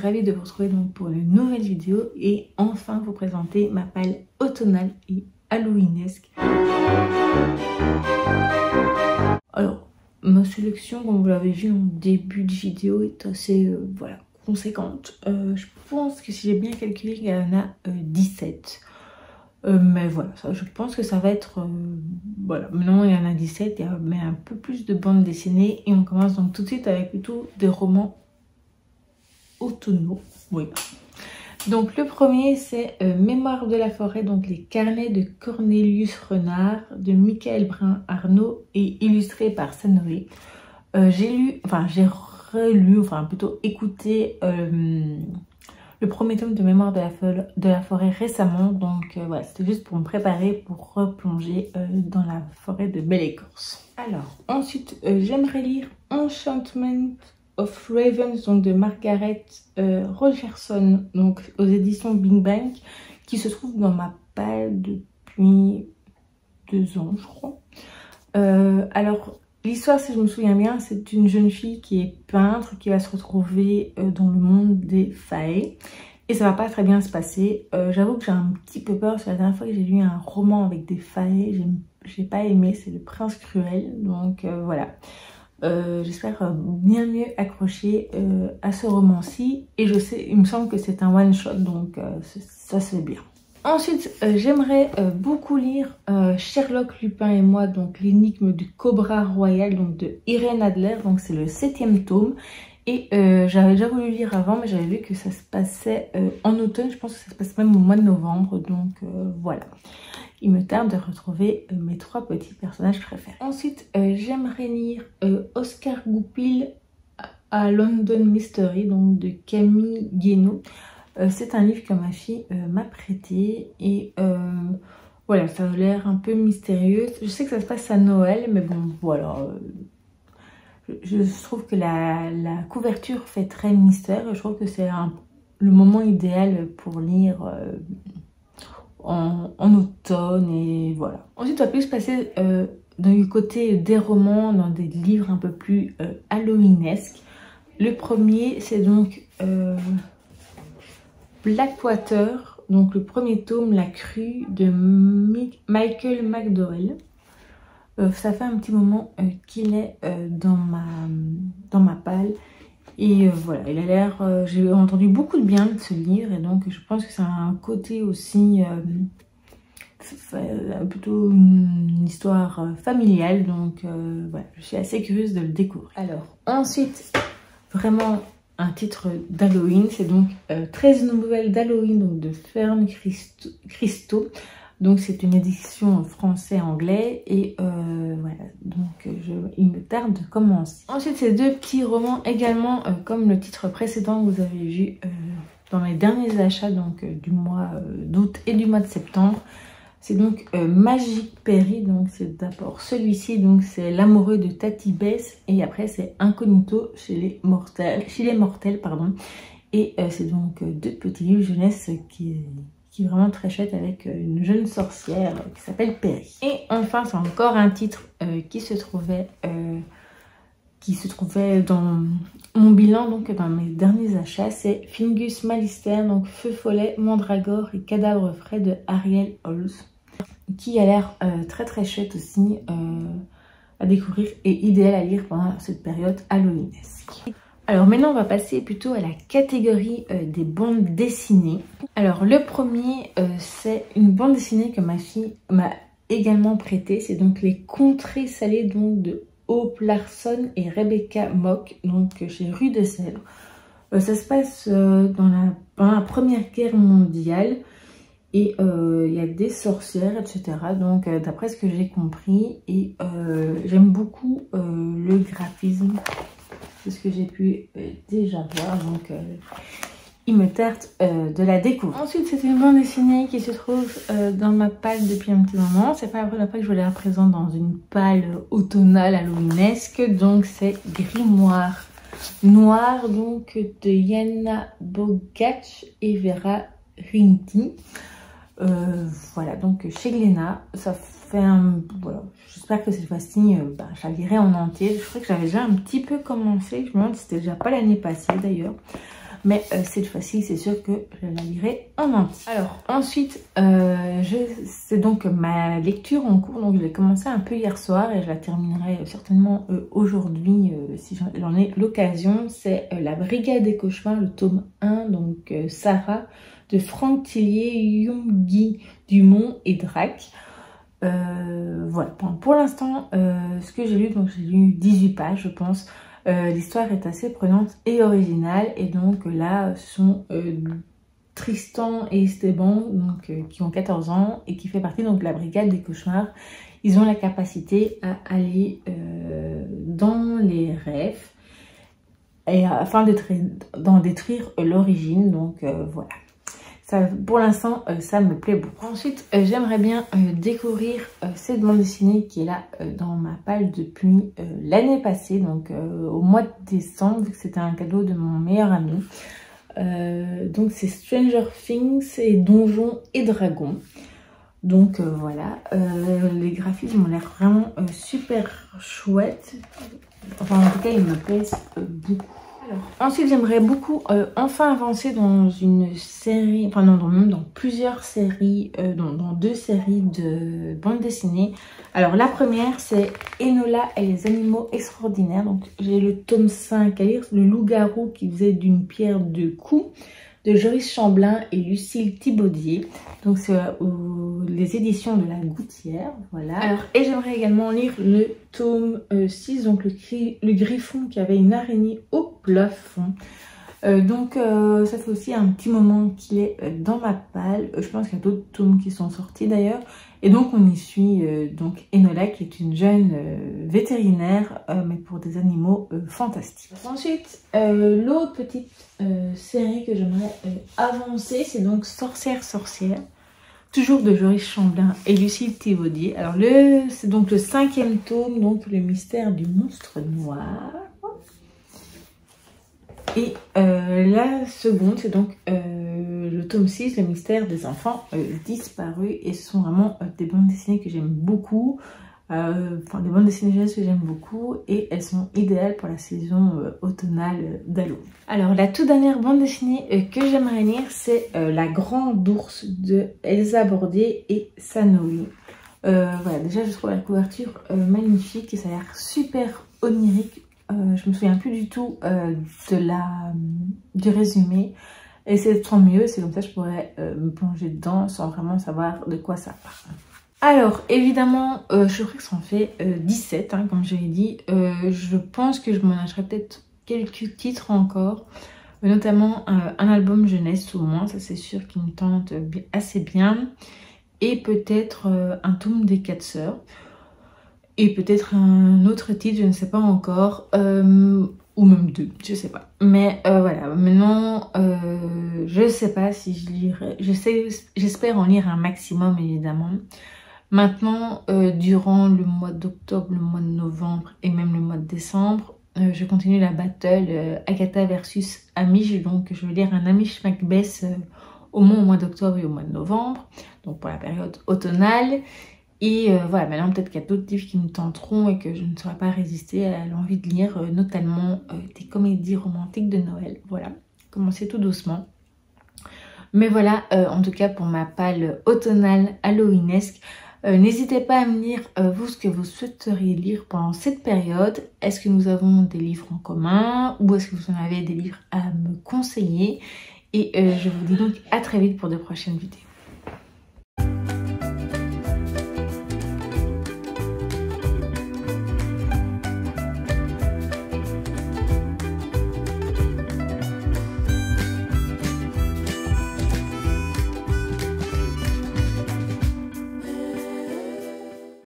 ravie de vous retrouver donc pour une nouvelle vidéo et enfin vous présenter ma palle automnale et halloweenesque. Alors, ma sélection, comme vous l'avez vu en début de vidéo, est assez voilà, conséquente. Je pense que si j'ai bien calculé, il y en a 17. Mais voilà, ça, je pense que ça va être... voilà, maintenant il y en a 17, mais un peu plus de bandes dessinées. Et on commence donc tout de suite avec plutôt des romans automnaux. Oui. Donc le premier c'est Mémoire de la forêt, donc les carnets de Cornelius Renard de Michael Brun-Arnaud et illustré par Sanoé. J'ai relu, enfin plutôt écouté le premier tome de Mémoire de la forêt récemment, donc voilà, c'était juste pour me préparer pour replonger dans la forêt de Belle-Écorce. Alors ensuite j'aimerais lire Enchantment of Ravens, donc de Margaret Rogerson, donc aux éditions Big Bang, qui se trouve dans ma palle depuis 2 ans je crois. Alors l'histoire, si je me souviens bien, c'est une jeune fille qui est peintre, qui va se retrouver dans le monde des fae. Et ça va pas très bien se passer. J'avoue que j'ai un petit peu peur, parce que la dernière fois que j'ai lu un roman avec des fae, j'ai pas aimé, c'est Le Prince Cruel. Donc voilà. J'espère bien mieux accrocher à ce roman-ci. Et je sais, il me semble que c'est un one-shot, donc ça se fait bien. Ensuite, j'aimerais beaucoup lire Sherlock Lupin et moi, donc l'énigme du Cobra Royal, donc de Irène Adler, donc c'est le 7e tome. Et j'avais déjà voulu lire avant, mais j'avais vu que ça se passait en automne, je pense que ça se passe même au mois de novembre, donc voilà. Il me tarde de retrouver mes 3 petits personnages préférés. Ensuite, j'aimerais lire Oscar Goupil à London Mystery, donc de Camille Guénaud. C'est un livre que ma fille m'a prêté et voilà, ça a l'air un peu mystérieux. Je sais que ça se passe à Noël, mais bon, voilà. Je trouve que la couverture fait très mystère. Je trouve que c'est le moment idéal pour lire en automne et voilà. Ensuite, on va plus passer du côté des romans, dans des livres un peu plus halloweenesques. Le premier, c'est donc... Blackwater, donc le premier tome, La Crue de Michael McDowell. Ça fait un petit moment qu'il est dans ma palle. Et voilà, il a l'air... j'ai entendu beaucoup de bien de ce livre. Et donc je pense que c'est un côté aussi... plutôt une histoire familiale. Donc voilà, je suis assez curieuse de le découvrir. Alors, ensuite, vraiment... un titre d'Halloween, c'est donc 13 nouvelles d'Halloween, donc de Fern Christo. Donc c'est une édition français-anglais et voilà, donc il me tarde de commencer. Ensuite, ces 2 petits romans également, comme le titre précédent que vous avez vu dans mes derniers achats, donc du mois d'août et du mois de septembre. C'est donc Magic Perry, donc c'est d'abord celui-ci, donc c'est L'amoureux de Tati Bess, et après c'est Incognito chez les mortels, pardon. Et c'est donc 2 petits livres jeunesse qui est vraiment très chouette, avec une jeune sorcière qui s'appelle Perry. Et enfin, c'est encore un titre qui se trouvait dans mon bilan, donc dans mes derniers achats, c'est Fingus Malister, donc Feu Follet, Mandragore et Cadavre frais de Ariel Holz, qui a l'air très très chouette aussi à découvrir et idéal à lire pendant cette période halloweenesque. Alors maintenant on va passer plutôt à la catégorie des bandes dessinées. Alors le premier c'est une bande dessinée que ma fille m'a également prêtée, c'est donc Les Contrées salées, donc de Hope Larson et Rebecca Mock, donc chez Rue de Sèvres. Ça se passe dans la Première Guerre mondiale. Et il y a des sorcières, etc. Donc d'après ce que j'ai compris, et j'aime beaucoup le graphisme, c'est ce que j'ai pu déjà voir, donc il me tarde de la découvrir. Ensuite, c'est une bande dessinée qui se trouve dans ma palle depuis un petit moment. C'est pas la première fois que je la présente dans une palle automnale halloweenesque, donc c'est Grimoire Noir, donc de Yana Bogach et Vera Rinti. Voilà, donc chez Glénat, ça fait un... Voilà, j'espère que cette fois-ci, je la lirai en entier. Je crois que j'avais déjà un petit peu commencé, je me demande si c'était déjà pas l'année passée d'ailleurs. Mais cette fois-ci, c'est sûr que je la lirai en entier. Alors ensuite, c'est donc ma lecture en cours. Donc je l'ai commencé un peu hier soir et je la terminerai certainement aujourd'hui si j'en ai l'occasion. C'est La Brigade des Cauchemars, le tome 1, donc Sarah, de Franck Tillier, Youngi Dumont et Drac. Voilà, pour l'instant, ce que j'ai lu, donc j'ai lu 18 pages, je pense. L'histoire est assez prenante et originale. Et donc là, ce sont Tristan et Esteban, donc, qui ont 14 ans et qui fait partie donc, de la Brigade des Cauchemars. Ils ont la capacité à aller dans les rêves et afin d'en détruire l'origine. Donc voilà. Ça, pour l'instant, ça me plaît beaucoup. Ensuite, j'aimerais bien découvrir cette bande dessinée qui est là dans ma palle depuis l'année passée, donc au mois de décembre, vu que c'était un cadeau de mon meilleur ami. Donc c'est Stranger Things et Donjons et Dragons. Donc voilà, les graphismes ont l'air vraiment super chouettes. Enfin, en tout cas, ils me plaisent beaucoup. Alors, ensuite, j'aimerais beaucoup enfin avancer dans une série, enfin non, même dans plusieurs séries, dans 2 séries de bandes dessinées. Alors la première, c'est Enola et les animaux extraordinaires. Donc j'ai le tome 5 à lire, le loup-garou qui faisait d'une pierre 2 coups, de Joris Chamblin et Lucille Thibaudier. Donc c'est les éditions de La Gouttière, voilà. Alors, et j'aimerais également lire le tome 6, donc le griffon qui avait une araignée au plafond. Donc ça fait aussi un petit moment qu'il est dans ma palle. Je pense qu'il y a d'autres tomes qui sont sortis d'ailleurs. Et donc on y suit donc Enola qui est une jeune vétérinaire mais pour des animaux fantastiques. Ensuite l'autre petite série que j'aimerais avancer, c'est donc Sorcière. Toujours de Joris Chamblin et Lucille Thibaudier. Alors c'est donc le 5e tome, donc le mystère du monstre noir. Et la seconde, c'est donc le tome 6, le mystère des enfants disparus. Et ce sont vraiment des bandes dessinées que j'aime beaucoup. Enfin, des bandes dessinées jeunesse que j'aime beaucoup. Et elles sont idéales pour la saison automnale d'Halloween. Alors, la toute dernière bande dessinée que j'aimerais lire, c'est La Grande Ours de Elsa Bordier et Sanoui. Voilà, déjà, je trouve la couverture magnifique et ça a l'air super onirique. Je me souviens plus du tout du résumé et c'est tant mieux, c'est comme ça que je pourrais me plonger dedans sans vraiment savoir de quoi ça parle. Alors évidemment je crois que ça en fait 17 hein, comme je l'ai dit. Je pense que je m'en achèterai peut-être quelques titres encore, notamment un album jeunesse au moins, ça c'est sûr qu'il me tente assez bien, et peut-être un tome des 4 sœurs. Et peut-être un autre titre, je ne sais pas encore, ou même 2, je sais pas. Mais voilà, maintenant, je sais pas si je lirai, j'espère en lire un maximum évidemment. Maintenant, durant le mois d'octobre, le mois de novembre et même le mois de décembre, je continue la battle Agatha versus Amish, donc je vais lire un Amish Macbeth au moins au mois d'octobre et au mois de novembre, donc pour la période automnale. Et voilà, maintenant peut-être qu'il y a d'autres livres qui me tenteront et que je ne saurais pas résister à l'envie de lire, notamment des comédies romantiques de Noël. Voilà, commencer tout doucement. Mais voilà, en tout cas pour ma palle automnale halloweenesque, n'hésitez pas à me dire vous ce que vous souhaiteriez lire pendant cette période. Est-ce que nous avons des livres en commun ou est-ce que vous en avez des livres à me conseiller? Et je vous dis donc à très vite pour de prochaines vidéos.